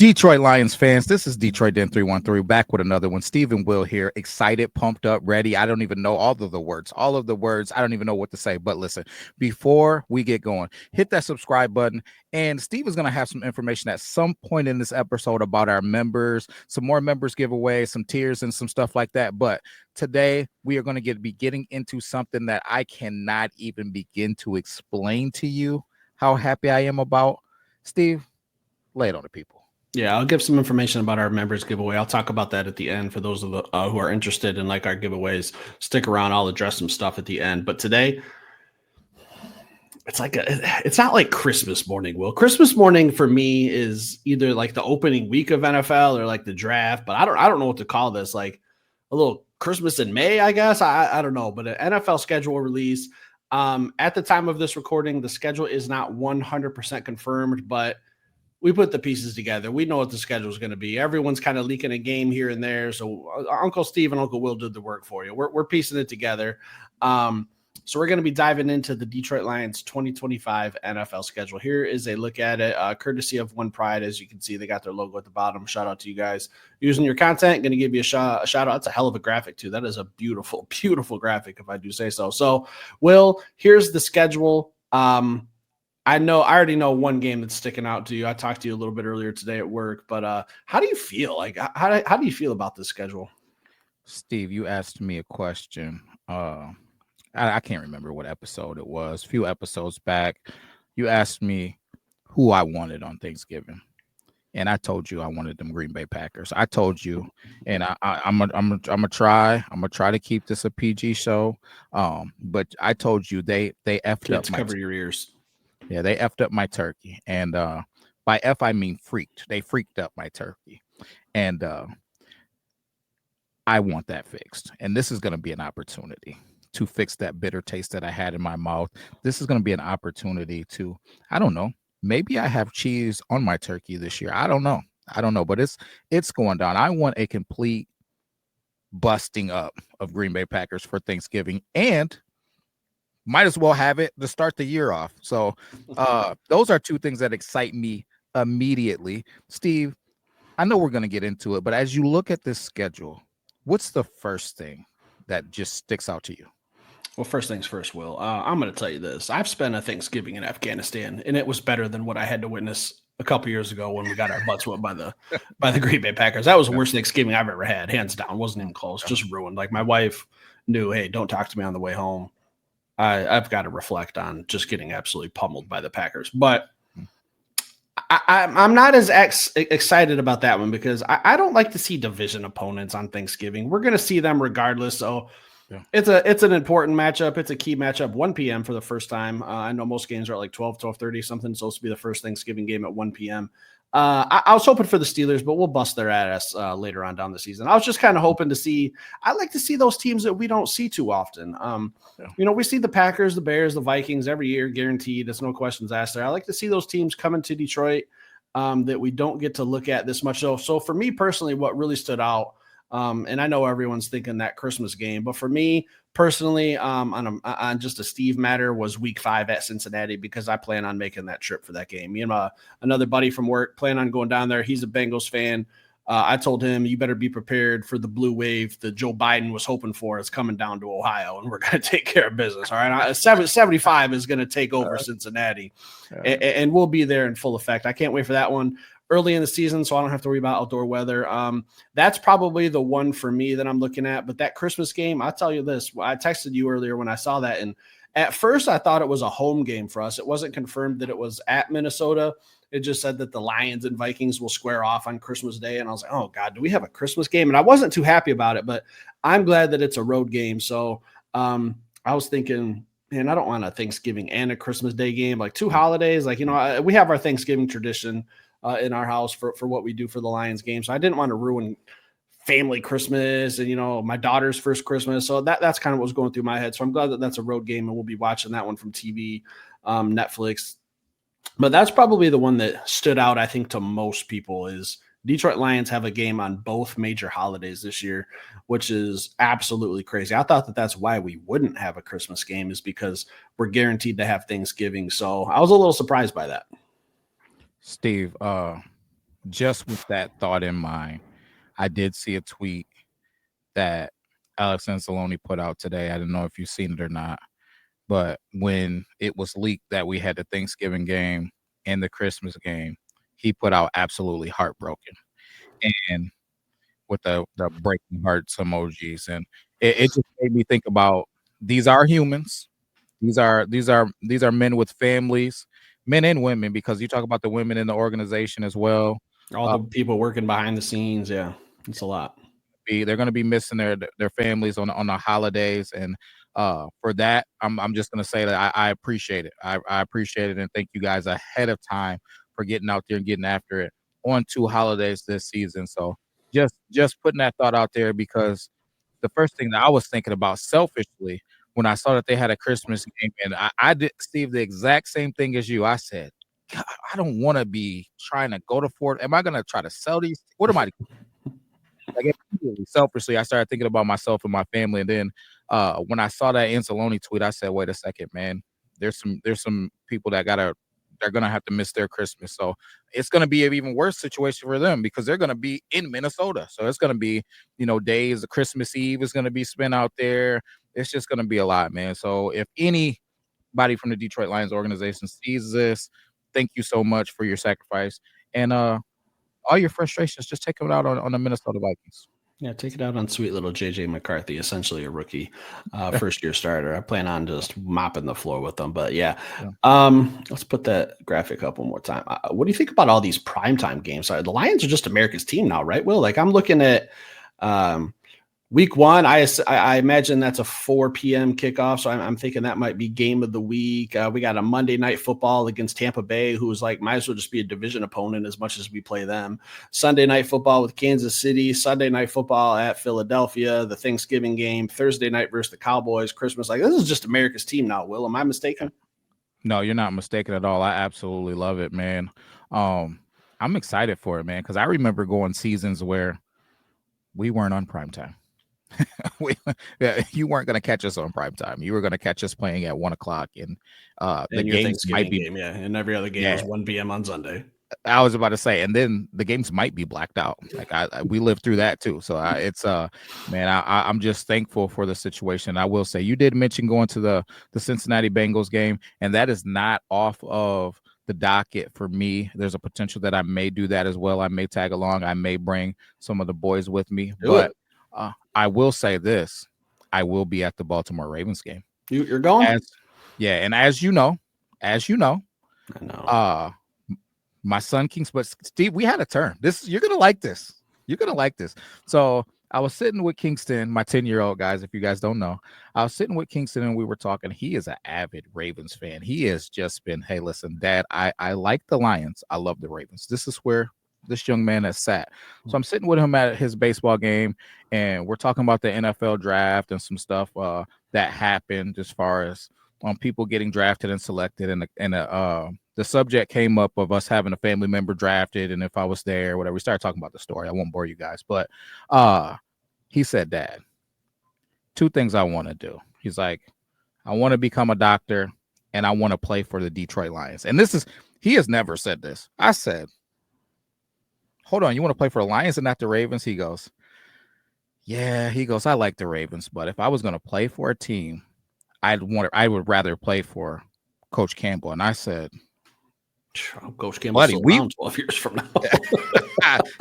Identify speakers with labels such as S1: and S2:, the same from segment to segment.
S1: Detroit Lions fans, this is Detroit Den 313 back with another one. Steve and Will here, excited, pumped up, ready. I don't even know all of the words. I don't even know what to say. But listen, before we get going, hit that subscribe button. And Steve is going to have some information at some point in this episode about our members, some more members giveaways, some tiers and some stuff like that. But today we are going to be getting into something that I cannot even begin to explain to you how happy I am about. Steve, lay it on the people.
S2: Yeah, I'll give some information about our members giveaway. I'll talk about that at the end for those of the who are interested in like our giveaways. Stick around. I'll address some stuff at the end. But today, it's not like Christmas morning, Will. Christmas morning for me is either like the opening week of NFL or like the draft. But I don't know what to call this. Like a little Christmas in May, I guess. I don't know. But an NFL schedule release. At the time of this recording, the schedule is not 100% confirmed, but we put the pieces together. We know what the schedule is going to be. Everyone's kind of leaking a game here and there. So Uncle Steve and Uncle Will did the work for you. We're piecing it together. So we're going to be diving into the Detroit Lions 2025 NFL schedule. Here is a look at it, courtesy of One Pride. As you can see, they got their logo at the bottom. Shout out to you guys using your content. Going to give you a shout out. That's a hell of a graphic too. That is a beautiful, beautiful graphic, if I do say so. So, Will, here's the schedule. I already know one game that's sticking out to you. I talked to you a little bit earlier today at work, but how do you feel? Like, how do you feel about this schedule?
S1: Steve, you asked me a question. I can't remember what episode it was. A few episodes back, you asked me who I wanted on Thanksgiving, and I told you I wanted them Green Bay Packers. I told you, and I'm gonna try to keep this a PG show. But I told you they effed up.
S2: Cover your ears.
S1: Yeah, they effed up my turkey. And by F, I mean freaked. They freaked up my turkey. And I want that fixed. And this is going to be an opportunity to fix that bitter taste that I had in my mouth. This is going to be an opportunity to, I don't know, maybe I have cheese on my turkey this year. I don't know. But it's going down. I want a complete busting up of Green Bay Packers for Thanksgiving. And might as well have it to start the year off. So those are two things that excite me immediately. Steve, I know we're going to get into it, but as you look at this schedule, what's the first thing that just sticks out to you?
S2: Well, first things first, Will. I'm going to tell you this. I've spent a Thanksgiving in Afghanistan, and it was better than what I had to witness a couple years ago when we got our butts whooped by the Green Bay Packers. That was the worst Thanksgiving I've ever had, hands down. Wasn't even close, just ruined. Like my wife knew, hey, don't talk to me on the way home. I've got to reflect on just getting absolutely pummeled by the Packers. But I'm not as excited about that one because I don't like to see division opponents on Thanksgiving. We're going to see them regardless. So yeah. It's an important matchup. It's a key matchup, 1 p.m. for the first time. I know most games are at like 12:30 something. So it's supposed to be the first Thanksgiving game at 1 p.m. I was hoping for the Steelers, but we'll bust their ass later on down the season. I was just kind of hoping to see. I like to see those teams that we don't see too often. We see the Packers, the Bears, the Vikings every year, guaranteed. There's no questions asked there. I like to see those teams coming to Detroit that we don't get to look at this much. So for me personally, what really stood out, and I know everyone's thinking that Christmas game, but for me personally, on just a Steve matter, was week 5 at Cincinnati because I plan on making that trip for that game. Me and another buddy from work plan on going down there. He's a Bengals fan. I told him, you better be prepared for the blue wave that Joe Biden was hoping for. It's coming down to Ohio, and we're going to take care of business. All right. 75 is going to take over Cincinnati, and we'll be there in full effect. I can't wait for that one early in the season, so I don't have to worry about outdoor weather. That's probably the one for me that I'm looking at. But that Christmas game, I'll tell you this. I texted you earlier when I saw that, and at first I thought it was a home game for us. It wasn't confirmed that it was at Minnesota. It just said that the Lions and Vikings will square off on Christmas Day. And I was like, oh, God, do we have a Christmas game? And I wasn't too happy about it, but I'm glad that it's a road game. So I was thinking, man, I don't want a Thanksgiving and a Christmas Day game, like 2 holidays. Like, we have our Thanksgiving tradition in our house for what we do for the Lions game. So I didn't want to ruin family Christmas and, my daughter's first Christmas. So that's kind of what was going through my head. So I'm glad that that's a road game and we'll be watching that one from TV, Netflix. But that's probably the one that stood out, I think, to most people is Detroit Lions have a game on both major holidays this year, which is absolutely crazy. I thought that that's why we wouldn't have a Christmas game is because we're guaranteed to have Thanksgiving. So I was a little surprised by that.
S1: Steve, just with that thought in mind, I did see a tweet that Alex Anzalone put out today. I don't know if you've seen it or not, but when it was leaked that we had the Thanksgiving game and the Christmas game, he put out absolutely heartbroken and with the breaking hearts emojis, and it just made me think about these are humans. These are men with families, men and women, because you talk about the women in the organization as well.
S2: All
S1: Uh,
S2: the people working behind the scenes. Yeah, it's a lot.
S1: they're going to be missing their families on the holidays, and for that, I'm just going to say that I appreciate it. I appreciate it, and thank you guys ahead of time for getting out there and getting after it on 2 holidays this season. So just putting that thought out there, because the first thing that I was thinking about selfishly when I saw that they had a Christmas game, and I did, Steve, the exact same thing as you. I said, God, I don't want to be trying to go to Fort. Am I going to try to sell these? What am I, like, immediately, selfishly, I started thinking about myself and my family, and then when I saw that Anzalone tweet, I said, "Wait a second, man. There's some people that they're gonna have to miss their Christmas. So it's gonna be an even worse situation for them because they're gonna be in Minnesota. So it's gonna be, days. The Christmas Eve is gonna be spent out there. It's just gonna be a lot, man. So if anybody from the Detroit Lions organization sees this, thank you so much for your sacrifice, and all your frustrations, just take them out on the Minnesota Vikings.
S2: Yeah, take it out on sweet little JJ McCarthy, essentially a rookie, first year starter. I plan on just mopping the floor with them. But yeah,
S1: Yeah.
S2: let's put that graphic up one more time. What do you think about all these primetime games? The Lions are just America's team now, right, Will? Like I'm looking at um, Week 1, I imagine that's a 4 p.m. kickoff, so I'm thinking that might be game of the week. We got a Monday Night Football against Tampa Bay, who is like might as well just be a division opponent as much as we play them. Sunday Night Football with Kansas City, Sunday Night Football at Philadelphia, the Thanksgiving game, Thursday night versus the Cowboys, Christmas. Like this is just America's team now. Will, am I mistaken?
S1: No, you're not mistaken at all. I absolutely love it, man. Um, I'm excited for it, man, because I remember going seasons where we weren't on prime time. Yeah, you weren't going to catch us on prime time. You were going to catch us playing at 1 o'clock, and the
S2: And your
S1: games might
S2: Thanksgiving
S1: be.
S2: game, yeah, and every other game
S1: Yeah,
S2: was 1 p.m. on Sunday.
S1: I was about to say, and then the games might be blacked out. Like we lived through that too. So it's man, I'm just thankful for the situation. I will say, you did mention going to the Cincinnati Bengals game, and that is not off of the docket for me. There's a potential that I may do that as well. I may tag along. I may bring some of the boys with me,
S2: Do
S1: but
S2: it.
S1: I will say this: I will be at the Baltimore Ravens game.
S2: You're going?
S1: As yeah, and as you know,
S2: I know.
S1: uh my son Kings, but Steve, we had a turn. This you're gonna like this. You're gonna like this. So I was sitting with Kingston, my 10-year-old guys. If you guys don't know, I was sitting with Kingston and we were talking. He is an avid Ravens fan. He has just been, hey, listen, Dad, I like the Lions. I love the Ravens. This is where this young man has sat. So I'm sitting with him at his baseball game, and we're talking about the NFL draft and some stuff that happened as far as people getting drafted and selected, and the subject came up of us having a family member drafted, and if I was there, whatever. We started talking about the story. I won't bore you guys, but he said, Dad, 2 things I want to do. He's like, I want to become a doctor, and I want to play for the Detroit Lions. And he has never said this. I said, hold on, you want to play for the Lions and not the Ravens? He goes, yeah. He goes, I like the Ravens, but if I was going to play for a team, I would rather play for Coach Campbell. And I said,
S2: Coach Campbell's
S1: buddy,
S2: still around 12 years from now.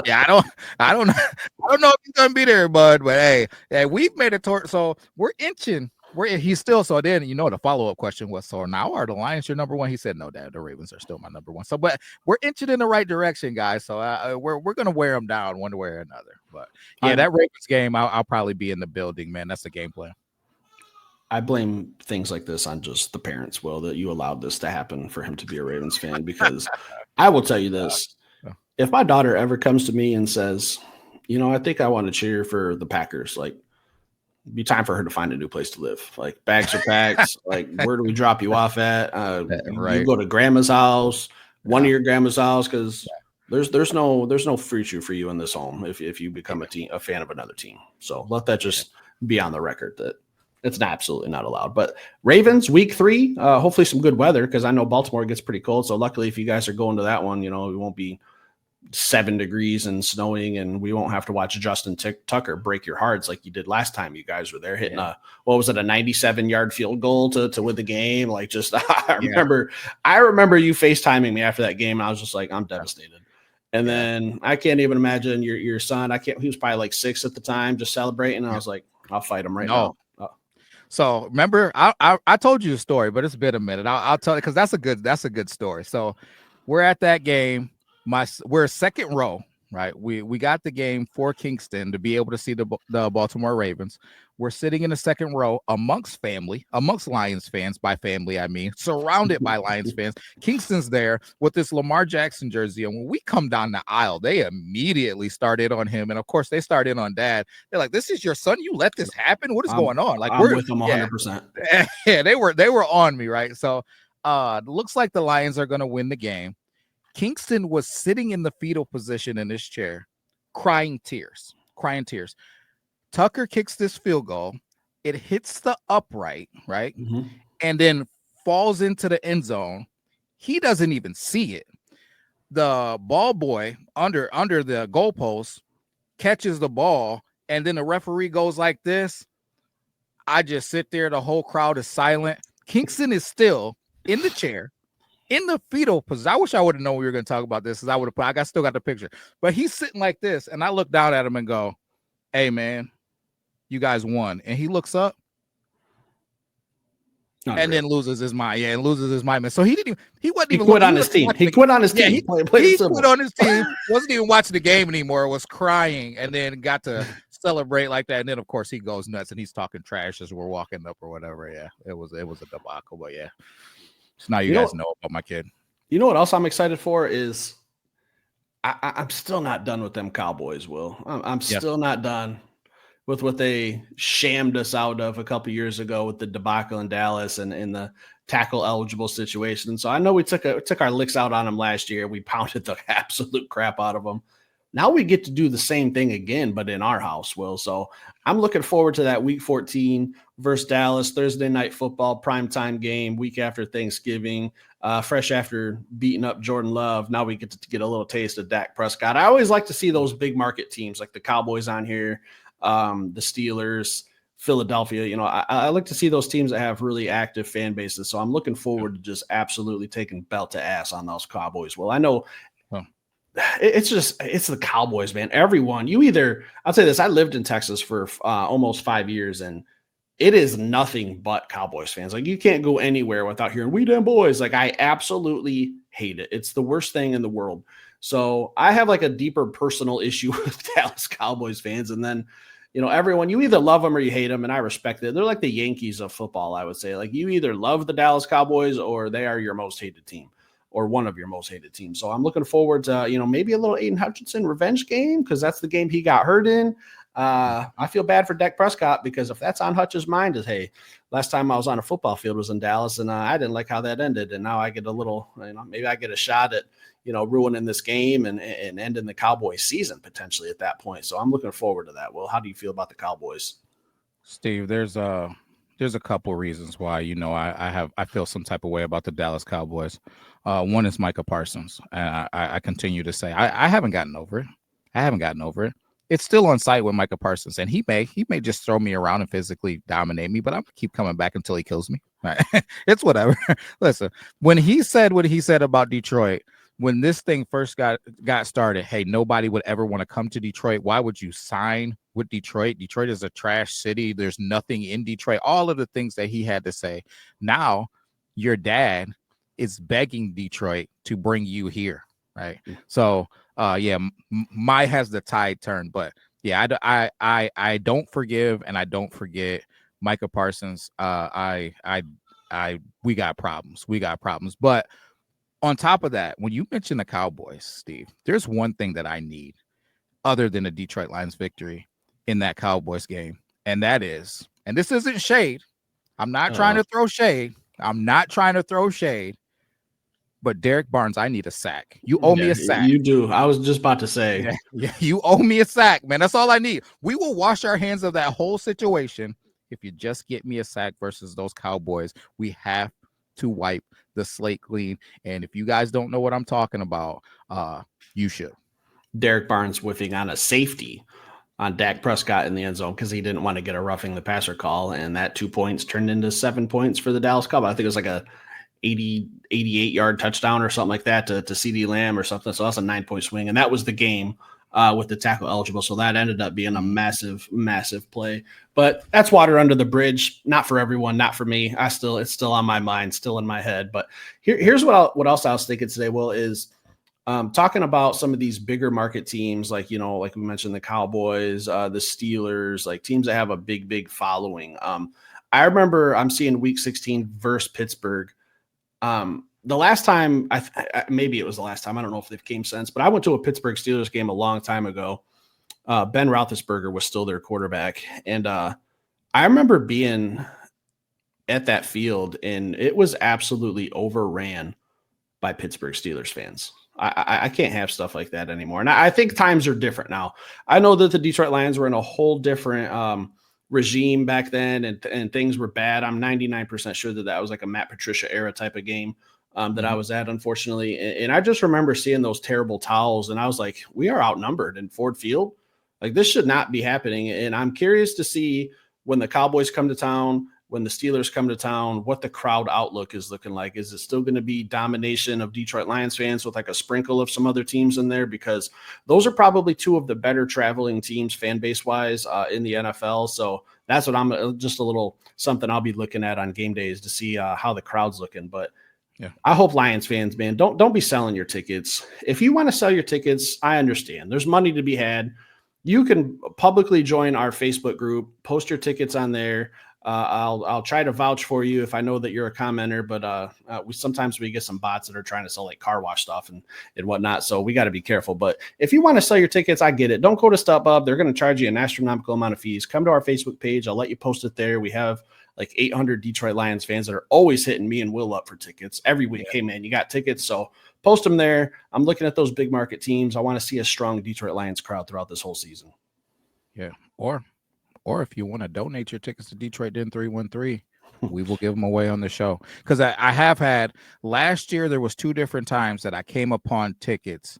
S1: yeah, I don't know if he's gonna be there, bud. But hey, we've made it toward. So we're inching. He's still. So then the follow up question was, so now are the Lions your number one? He said, no, Dad, the Ravens are still my number one. So, but we're inching in the right direction, guys. So we're gonna wear them down one way or another. But yeah, that Ravens game, I'll probably be in the building, man. That's the game plan.
S2: I blame things like this on just the parents, Will, that you allowed this to happen for him to be a Ravens fan. Because I will tell you this: if my daughter ever comes to me and says, I think I want to cheer for the Packers, like, it'd be time for her to find a new place to live. Like, bags are packed. Like, where do we drop you off at?
S1: Right.
S2: You go to grandma's house, one of your grandma's house, because there's no future for you in this home if you become a fan of another team. So let that just be on the record that it's absolutely not allowed. But Ravens, week 3, hopefully some good weather, because I know Baltimore gets pretty cold. So luckily, if you guys are going to that one, we won't be 7 degrees and snowing, and we won't have to watch Justin Tucker break your hearts like you did last time you guys were there hitting what was it, a 97-yard field goal to win the game. Like, just I remember you FaceTiming me after that game, and I was just like, I'm devastated. And then I can't even imagine your son. He was probably like 6 at the time, just celebrating. And I was like, I'll fight him right now.
S1: So remember, I told you a story, but it's been a minute. I'll tell you, because that's a good story. So we're at that game. We're second row, right? We got the game for Kingston to be able to see the Baltimore Ravens. We're sitting in the second row amongst Lions fans. By family, I mean surrounded by Lions fans. Kingston's there with this Lamar Jackson jersey, and when we come down the aisle, they immediately started on him, and of course they started on Dad. They're like, "This is your son? You let this happen? What is going on?" Like,
S2: we're with them 100%.
S1: Yeah, they were on me, right? So, looks like the Lions are going to win the game. Kingston was sitting in the fetal position in his chair, crying tears. Tucker kicks this field goal. It hits the upright, right?
S2: Mm-hmm.
S1: And then falls into the end zone. He doesn't even see it. The ball boy under the goalpost catches the ball, and then the referee goes like this. I just sit there. The whole crowd is silent. Kingston is still in the chair, in the fetal position. I wish I would have known we were going to talk about this, because I would have. I still got the picture, but he's sitting like this, and I look down at him and go, "Hey, man, you guys won." And he looks up, and then loses his mind. Yeah, and loses his mind. So he didn't even. He wasn't even.
S2: He quit on his team. He quit on his team.
S1: He quit on his team. Wasn't even watching the game anymore. Was crying, and then got to celebrate like that. And then of course he goes nuts and he's talking trash as we're walking up or whatever. Yeah, it was a debacle. But yeah, so now you guys know about my kid.
S2: You know what else I'm excited for is I'm still not done with them Cowboys. Will I'm still not done with what they shammed us out of a couple years ago with the debacle in Dallas and in the tackle eligible situation. So I know we took our licks out on them last year. We pounded the absolute crap out of them. Now we get to do the same thing again, but in our house, Will. So I'm looking forward to that Week 14 versus Dallas, Thursday night football, primetime game, week after Thanksgiving, fresh after beating up Jordan Love. Now we get to get a little taste of Dak Prescott. I always like to see those big market teams like the Cowboys on here, the Steelers, Philadelphia. You know, I like to see those teams that have really active fan bases. So I'm looking forward to just absolutely taking belt to ass on those Cowboys. Well, I know it's the Cowboys, man. Everyone, I'll say this. I lived in Texas for almost 5 years, and it is nothing but Cowboys fans. Like, you can't go anywhere without hearing "We Damn Boys." Like, I absolutely hate it. It's the worst thing in the world. So I have like a deeper personal issue with Dallas Cowboys fans. And then, you know, everyone, you either love them or you hate them. And I respect it. They're like the Yankees of football, I would say. Like, you either love the Dallas Cowboys or they are your most hated team, or one of your most hated teams. So I'm looking forward to, you know, maybe a little Aiden Hutchinson revenge game, because that's the game he got hurt in. I feel bad for Dak Prescott, because if that's on Hutch's mind is, hey, last time I was on a football field was in Dallas, and I didn't like how that ended. And now I get a little, you know, maybe I get a shot at, you know, ruining this game and ending the Cowboys season potentially at that point. So I'm looking forward to that. Well, how do you feel about the Cowboys?
S1: Steve, there's a couple reasons why, you know, I feel some type of way about the Dallas Cowboys. One is Micah Parsons. I continue to say I haven't gotten over it. It's still on site with Micah Parsons, and he may just throw me around and physically dominate me, but I'm gonna keep coming back until he kills me. Right? It's whatever. Listen, when he said what he said about Detroit, when this thing first got started, hey, nobody would ever want to come to Detroit. Why would you sign with Detroit? Detroit is a trash city. There's nothing in Detroit. All of the things that he had to say. Now your dad is begging Detroit to bring you here, right? So my has the tide turned, but yeah, I don't forgive and I don't forget Micah Parsons. We got problems. But on top of that, when you mention the Cowboys, Steve, there's one thing that I need other than a Detroit Lions victory in that Cowboys game, and that is, and this isn't shade. I'm not trying to throw shade. But Derek Barnes, I need a sack. You owe me a sack.
S2: You do. I was just about to say.
S1: Yeah, you owe me a sack, man. That's all I need. We will wash our hands of that whole situation if you just get me a sack versus those Cowboys. We have to wipe the slate clean. And if you guys don't know what I'm talking about, you should.
S2: Derek Barnes whiffing on a safety on Dak Prescott in the end zone because he didn't want to get a roughing the passer call, and that 2 points turned into 7 points for the Dallas Cowboys. I think it was like a 88 yard touchdown or something like that to CD Lamb or something. So that's a 9-point swing, and that was the game with the tackle eligible. So that ended up being a massive play. But that's water under the bridge. Not for everyone, not for me. It's still on my mind, still in my head. But here's what else I was thinking today. Will is talking about some of these bigger market teams, like like we mentioned, the Cowboys, the Steelers, like teams that have a big following. I remember I'm seeing Week 16 versus Pittsburgh. The last time, maybe it was the last time, I don't know if they've came since, but I went to a Pittsburgh Steelers game a long time ago. Ben Roethlisberger was still their quarterback, and I remember being at that field, and it was absolutely overran by Pittsburgh Steelers fans. I can't have stuff like that anymore. And I think times are different now. I know that the Detroit Lions were in a whole different regime back then, and things were bad. I'm 99% sure that was like a Matt Patricia era type of game that I was at, unfortunately. And I just remember seeing those terrible towels, and I was like, we are outnumbered in Ford Field. Like, this should not be happening. And I'm curious to see when the Cowboys come to town, when the Steelers come to town, what the crowd outlook is looking like. Is it still going to be domination of Detroit Lions fans with like a sprinkle of some other teams in there? Because those are probably two of the better traveling teams fan base wise in the NFL. So that's what I'm just a little something I'll be looking at on game days to see how the crowd's looking. But yeah, I hope Lions fans, man, don't be selling your tickets. If you want to sell your tickets, I understand. There's money to be had. You can publicly join our Facebook group, post your tickets on there. I'll try to vouch for you if I know that you're a commenter, but sometimes we get some bots that are trying to sell like car wash stuff and whatnot. So we got to be careful. But if you want to sell your tickets, I get it. Don't go to StubHub. They're going to charge you an astronomical amount of fees. Come to our Facebook page. I'll let you post it there. We have like 800 Detroit Lions fans that are always hitting me and Will up for tickets every week. Yeah. Hey man, you got tickets? So post them there. I'm looking at those big market teams. I want to see a strong Detroit Lions crowd throughout this whole season.
S1: Yeah. Or if you want to donate your tickets to Detroit Den 313, we will give them away on the show. Because I have had last year, there was 2 different times that I came upon tickets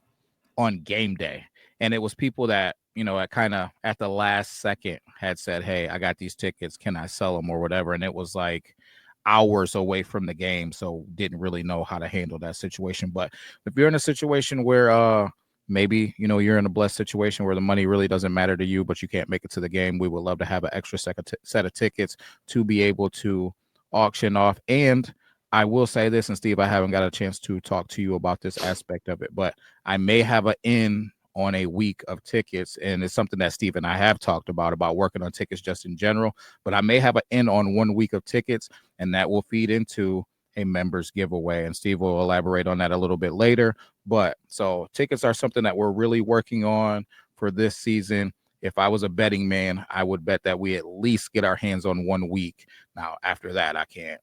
S1: on game day. And it was people that, at the last second had said, hey, I got these tickets. Can I sell them or whatever? And it was like hours away from the game. So didn't really know how to handle that situation. But if you're in a situation where, maybe, you're in a blessed situation where the money really doesn't matter to you, but you can't make it to the game, we would love to have an extra set of tickets to be able to auction off. And I will say this, and Steve, I haven't got a chance to talk to you about this aspect of it, but I may have an in on a week of tickets, and it's something that Steve and I have talked about working on tickets just in general, but I may have an in on 1 week of tickets, and that will feed into a members giveaway, and Steve will elaborate on that a little bit later. But so tickets are something that we're really working on for this season. If I was a betting man, I would bet that we at least get our hands on 1 week. Now, after that, I can't,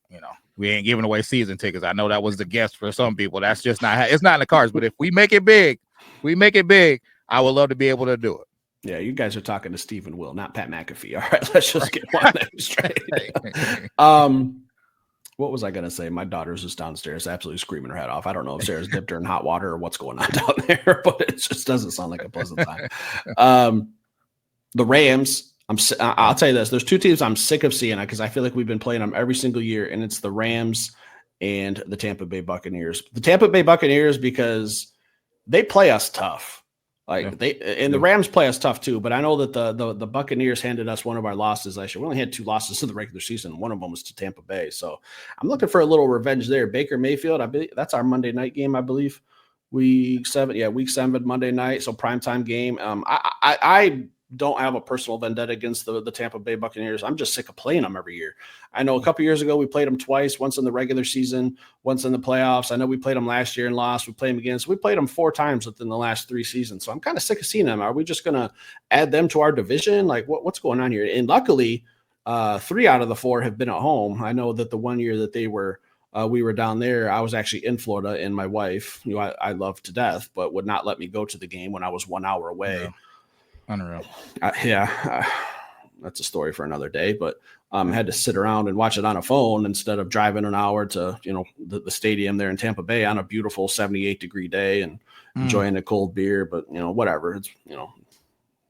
S1: we ain't giving away season tickets. I know that was the guess for some people. That's just it's not in the cards. But if we make it big, I would love to be able to do it.
S2: Yeah, you guys are talking to Steve and Will, not Pat McAfee. All right, let's just get one thing straight. What was I going to say? My daughter's just downstairs absolutely screaming her head off. I don't know if Sarah's dipped her in hot water or what's going on down there, but it just doesn't sound like a pleasant time. The Rams, I'll tell you this. There's 2 teams I'm sick of seeing because I feel like we've been playing them every single year, and it's the Rams and the Tampa Bay Buccaneers. The Tampa Bay Buccaneers, because they play us tough. The Rams play us tough too, but I know that the Buccaneers handed us one of our losses last year. We only had 2 losses in the regular season. One of them was to Tampa Bay. So I'm looking for a little revenge there. Baker Mayfield, I believe that's our Monday night game, I believe. Week 7, Monday night. So primetime game. I don't have a personal vendetta against the Tampa Bay Buccaneers. I'm just sick of playing them every year. I know a couple years ago we played them twice, once in the regular season, once in the playoffs. I know we played them last year and lost. We played them again. So we played them 4 times within the last 3 seasons. So I'm kind of sick of seeing them. Are we just going to add them to our division? Like what's going on here? And luckily, 3 out of the 4 have been at home. I know that the one year that we were down there, I was actually in Florida, and my wife, I love to death, but would not let me go to the game when I was 1 hour away.
S1: Yeah. Unreal.
S2: that's a story for another day. But had to sit around and watch it on a phone instead of driving an hour to the stadium there in Tampa Bay on a beautiful 78-degree day and enjoying a cold beer. But whatever, it's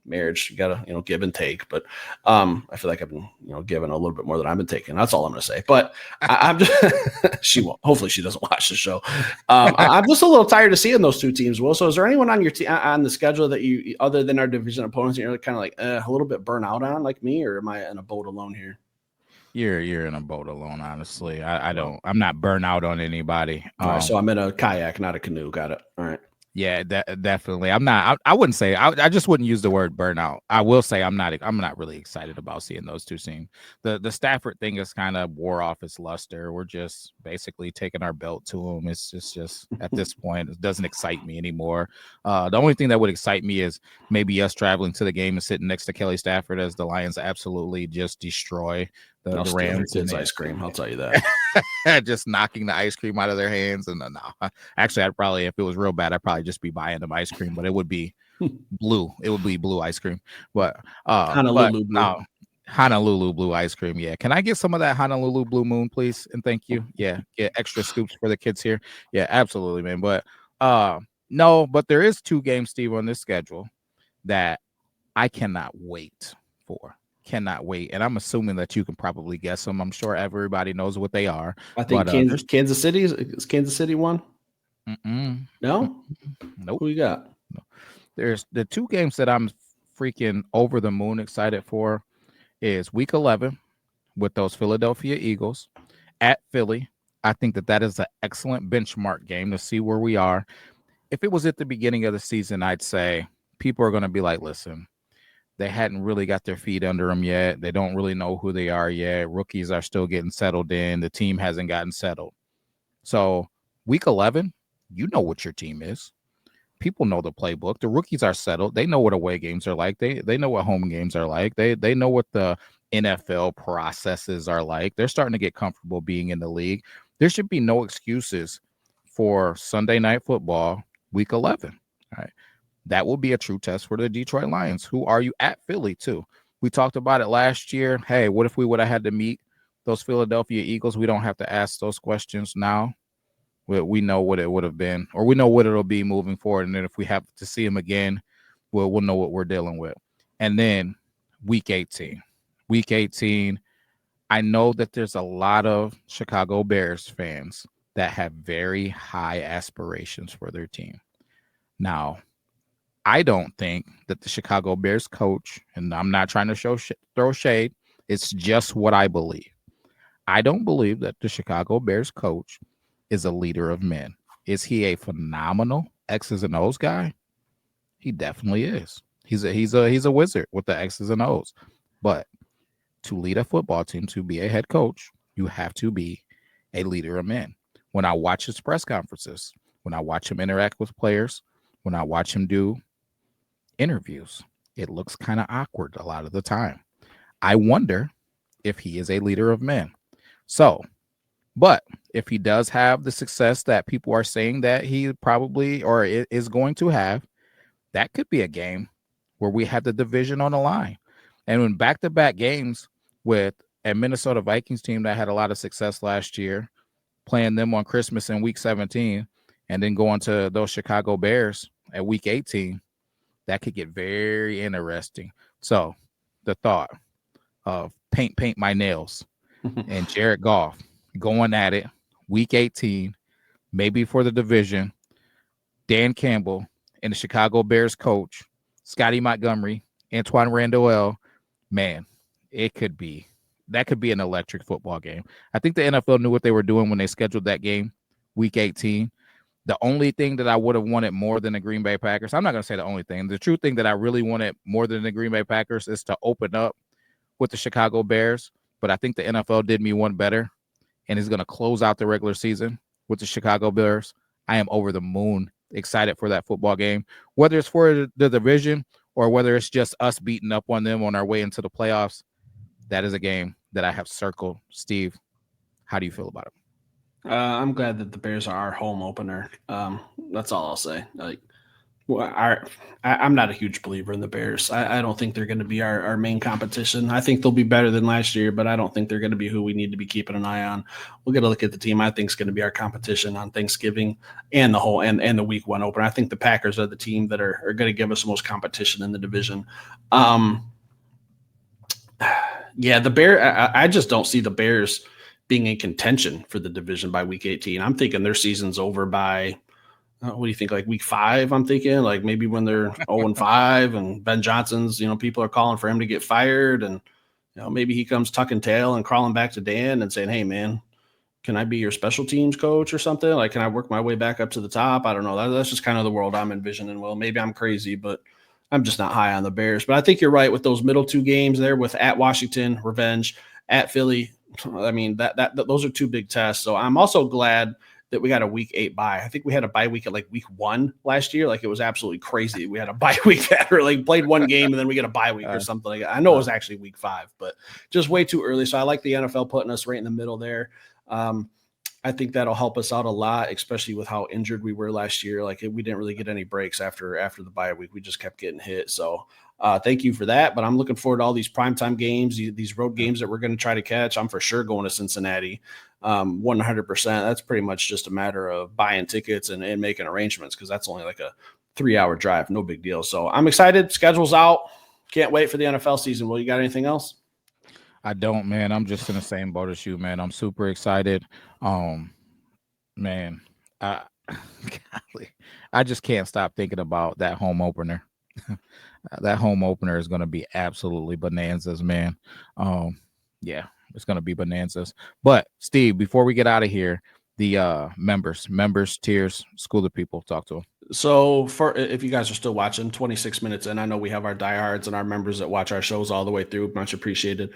S2: marriage, you gotta give and take. But I feel like I've been giving a little bit more than I've been taking. That's all I'm gonna say. But I'm just she won't. Hopefully she doesn't watch the show. I'm just a little tired of seeing those two teams. Will, so is there anyone on your on the schedule that you, other than our division opponents, you're kind of like a little bit burnt out on, like me, or am I in a boat alone here?
S1: You're in a boat alone, honestly. I'm not burnt out on anybody.
S2: All right, so I'm in a kayak, not a canoe. Got it. All right.
S1: Yeah, definitely. I'm not. I wouldn't say. I just wouldn't use the word burnout. I will say I'm not. I'm not really excited about seeing those two teams. The Stafford thing is kind of wore off its luster. We're just basically taking our belt to them. It's just at this point, it doesn't excite me anymore. The only thing that would excite me is maybe us traveling to the game and sitting next to Kelly Stafford as the Lions absolutely just destroy the Rams
S2: and ice cream. I'll tell you that.
S1: Just knocking the ice cream out of their hands. And no, actually, I'd probably, if it was real bad, I'd probably just be buying them ice cream, but it would be blue. It would be blue ice cream. But
S2: Honolulu blue.
S1: No, Honolulu blue ice cream. Yeah. Can I get some of that Honolulu blue moon, please? And thank you. Yeah. Get extra scoops for the kids here. Yeah, absolutely, man. But no, but there is 2 games, Steve, on this schedule that I cannot wait for. Cannot wait. And I'm assuming that you can probably guess them. I'm sure everybody knows what they are.
S2: I think Kansas City is Kansas City one. No?
S1: Nope.
S2: Who you got?
S1: No. There's the 2 games that I'm freaking over the moon excited for is week 11 with those Philadelphia Eagles at Philly. I think that is an excellent benchmark game to see where we are. If it was at the beginning of the season, I'd say people are going to be like, listen, they hadn't really got their feet under them yet. They don't really know who they are yet. Rookies are still getting settled in. The team hasn't gotten settled. So week 11, you know what your team is. People know the playbook. The rookies are settled. They know what away games are like. They know what home games are like. They know what the NFL processes are like. They're starting to get comfortable being in the league. There should be no excuses for Sunday Night Football, week 11. All right. That will be a true test for the Detroit Lions. Who are you at Philly, too? We talked about it last year. Hey, what if we would have had to meet those Philadelphia Eagles? We don't have to ask those questions now. We know what it would have been, or we know what it'll be moving forward. And then if we have to see them again, we'll know what we're dealing with. And then week 18. Week 18, I know that there's a lot of Chicago Bears fans that have very high aspirations for their team. Now, I don't think that the Chicago Bears coach, and I'm not trying to throw shade, it's just what I believe. I don't believe that the Chicago Bears coach is a leader of men. Is he a phenomenal X's and O's guy? He definitely is. He's a wizard with the X's and O's. But to lead a football team, to be a head coach, you have to be a leader of men. When I watch his press conferences, when I watch him interact with players, when I watch him do interviews, it looks kind of awkward a lot of the time. I wonder if he is a leader of men. So, but if he does have the success that people are saying that he probably or is going to have, that could be a game where we have the division on the line. And when back-to-back games with a Minnesota Vikings team that had a lot of success last year, playing them on Christmas in week 17, and then going to those Chicago Bears at week 18, that could get very interesting. So the thought of paint my nails and Jared Goff going at it week 18, maybe for the division, Dan Campbell and the Chicago Bears coach, Scotty Montgomery, Antoine Randall, man, that could be an electric football game. I think the NFL knew what they were doing when they scheduled that game week 18. The only thing that I would have wanted more than the Green Bay Packers, I'm not going to say the only thing. The true thing that I really wanted more than the Green Bay Packers is to open up with the Chicago Bears. But I think the NFL did me one better and is going to close out the regular season with the Chicago Bears. I am over the moon excited for that football game, whether it's for the division or whether it's just us beating up on them on our way into the playoffs. That is a game that I have circled. Steve, how do you feel about it?
S2: I'm glad that the Bears are our home opener. That's all I'll say. Like, Well, I'm not a huge believer in the Bears. I don't think they're going to be our main competition. I think they'll be better than last year, but I don't think they're going to be who we need to be keeping an eye on. We'll get a look at the team I think is going to be our competition on Thanksgiving and the whole and the week one opener. I think the Packers are the team that are going to give us the most competition in the division. Yeah, the Bear. I just don't see the Bears being in contention for the division by week 18. I'm thinking their season's over by what do you think? Like week 5, I'm thinking like maybe when they're 0-5 and Ben Johnson's, people are calling for him to get fired, and maybe he comes tucking tail and crawling back to Dan and saying, "Hey, man, can I be your special teams coach or something? Like, can I work my way back up to the top?" I don't know. That's just kind of the world I'm envisioning. Well, maybe I'm crazy, but I'm just not high on the Bears. But I think you're right with those middle 2 games there with at Washington, revenge, at Philly. I mean, that those are 2 big tests. So I'm also glad that we got a week 8 bye. I think we had a bye week at like week 1 last year. Like it was absolutely crazy. We had a bye week after like played 1 game and then we get a bye week or something like that. I know it was actually week 5, but just way too early. So I like the NFL putting us right in the middle there. I think that'll help us out a lot, especially with how injured we were last year. Like we didn't really get any breaks after the bye week. We just kept getting hit. So thank you for that. But I'm looking forward to all these primetime games, these road games that we're going to try to catch. I'm for sure going to Cincinnati. 100%. That's pretty much just a matter of buying tickets and making arrangements, because that's only like a 3-hour drive. No big deal. So I'm excited. Schedule's out. Can't wait for the NFL season. Well, you got anything else?
S1: I don't, man. I'm just in the same boat as you, man. I'm super excited. Man, I golly, I just can't stop thinking about that home opener. That home opener is going to be absolutely bonanzas, man. Yeah, it's going to be bonanzas. But Steve, before we get out of here, the members tiers, school of people, talk to them.
S2: So for if you guys are still watching 26 minutes in, I know we have our diehards and our members that watch our shows all the way through. Much appreciated.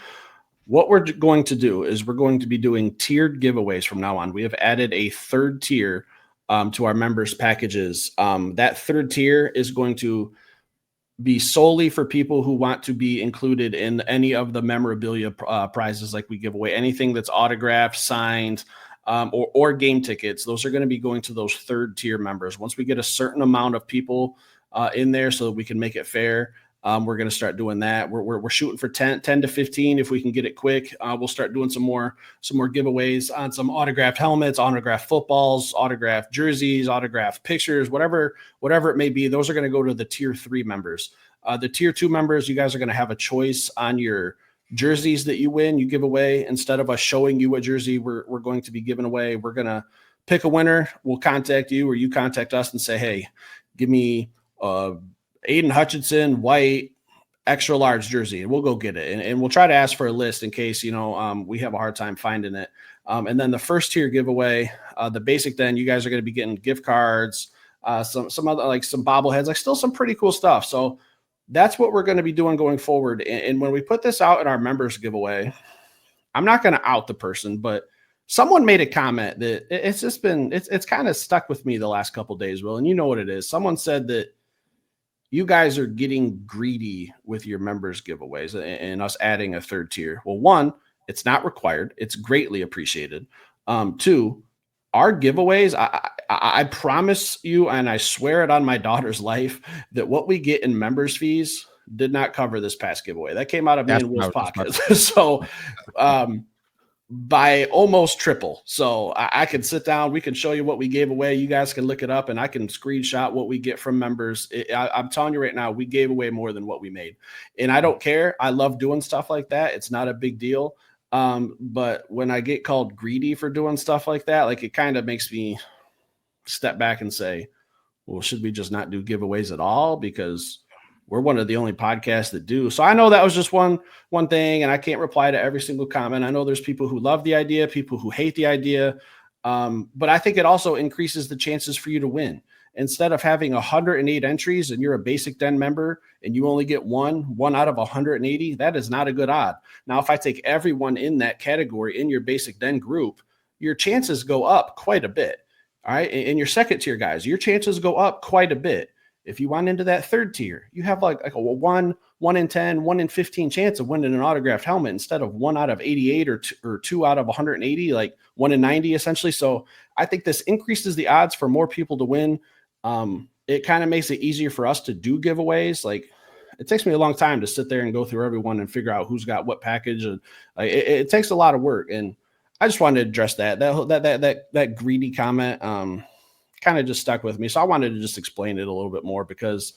S2: What we're going to do is we're going to be doing tiered giveaways from now on. We have added a 3rd tier to our members packages. That 3rd tier is going to be solely for people who want to be included in any of the memorabilia prizes like we give away. Anything that's autographed, signed, or game tickets, those are going to be going to those 3rd tier members. Once we get a certain amount of people in there so that we can make it fair, we're going to start doing that. We're shooting for 10 to 15. If we can get it quick, we'll start doing some more giveaways on some autographed helmets, autographed footballs, autographed jerseys, autographed pictures, whatever it may be. Those are going to go to the tier 3 members. The tier 2 members, you guys are going to have a choice on your jerseys that you give away. Instead of us showing you what jersey we're going to be giving away, we're going to pick a winner. We'll contact you, or you contact us and say, "Hey, give me Aiden Hutchinson white extra large jersey," and we'll go get it. And we'll try to ask for a list in case, we have a hard time finding it. And then the 1st tier giveaway, the basic, then you guys are going to be getting gift cards, some other, like some bobbleheads, like still some pretty cool stuff. So that's what we're going to be doing going forward. And when we put this out in our members giveaway, I'm not going to out the person, but someone made a comment that it's kind of stuck with me the last couple of days, Will, and you know what it is. Someone said that you guys are getting greedy with your members giveaways and us adding a 3rd tier. Well, 1, it's not required. It's greatly appreciated. 2, our giveaways, I promise you, and I swear it on my daughter's life, that what we get in members fees did not cover this past giveaway. That came out of me and Will's pocket. So, by almost triple. So I can sit down, we can show you what we gave away. You guys can look it up, and I can screenshot what we get from members. I'm telling you right now, we gave away more than what we made. And I don't care. I love doing stuff like that. It's not a big deal. But when I get called greedy for doing stuff like that, like it kind of makes me step back and say, well, should we just not do giveaways at all? Because we're one of the only podcasts that do. So I know that was just one thing, and I can't reply to every single comment. I know there's people who love the idea, people who hate the idea. But I think it also increases the chances for you to win. Instead of having 108 entries and you're a basic den member and you only get one out of 180, that is not a good odd. Now, if I take everyone in that category in your basic den group, your chances go up quite a bit. All right. And your 2nd tier guys, your chances go up quite a bit. If you want into that 3rd tier, you have like a 1 in 10, 1 in 15 chance of winning an autographed helmet instead of 1 out of 88 or 2 out of 180, like 1 in 90 essentially. So I think this increases the odds for more people to win. it kind of makes it easier for us to do giveaways. Like, it takes me a long time to sit there and go through everyone and figure out who's got what package, and it takes a lot of work. And I just wanted to address that greedy comment. Kind of just stuck with me, so I wanted to just explain it a little bit more, because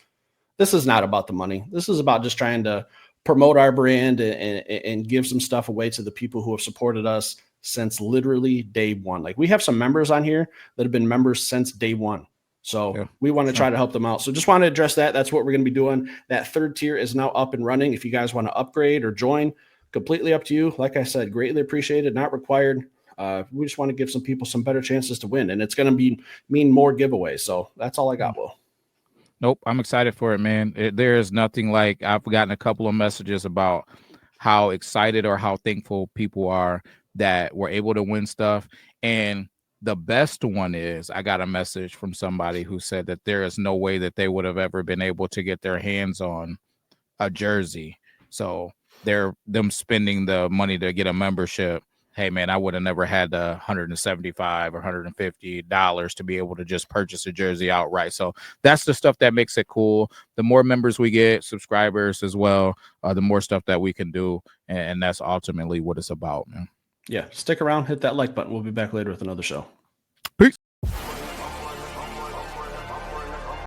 S2: this is not about the money. This is about just trying to promote our brand and give some stuff away to the people who have supported us since literally day one. Like, we have some members on here that have been members since day one. So we want to try to help them out. So just want to address that. That's what we're going to be doing. That third tier is now up and running. If you guys want to upgrade or join, completely up to you. Like I said, greatly appreciated, not required. We just want to give some people some better chances to win, and it's going to mean more giveaways. So that's all I got, Will.
S1: Nope, I'm excited for it, man. There is nothing like, I've gotten a couple of messages about how excited or how thankful people are that we're able to win stuff. And the best one is, I got a message from somebody who said that there is no way that they would have ever been able to get their hands on a jersey. So them spending the money to get a membership. Hey man, I would have never had the $175 or $150 to be able to just purchase a jersey outright. So that's the stuff that makes it cool. The more members we get, subscribers as well, the more stuff that we can do, and that's ultimately what it's about, man.
S2: Yeah, stick around, hit that like button. We'll be back later with another show.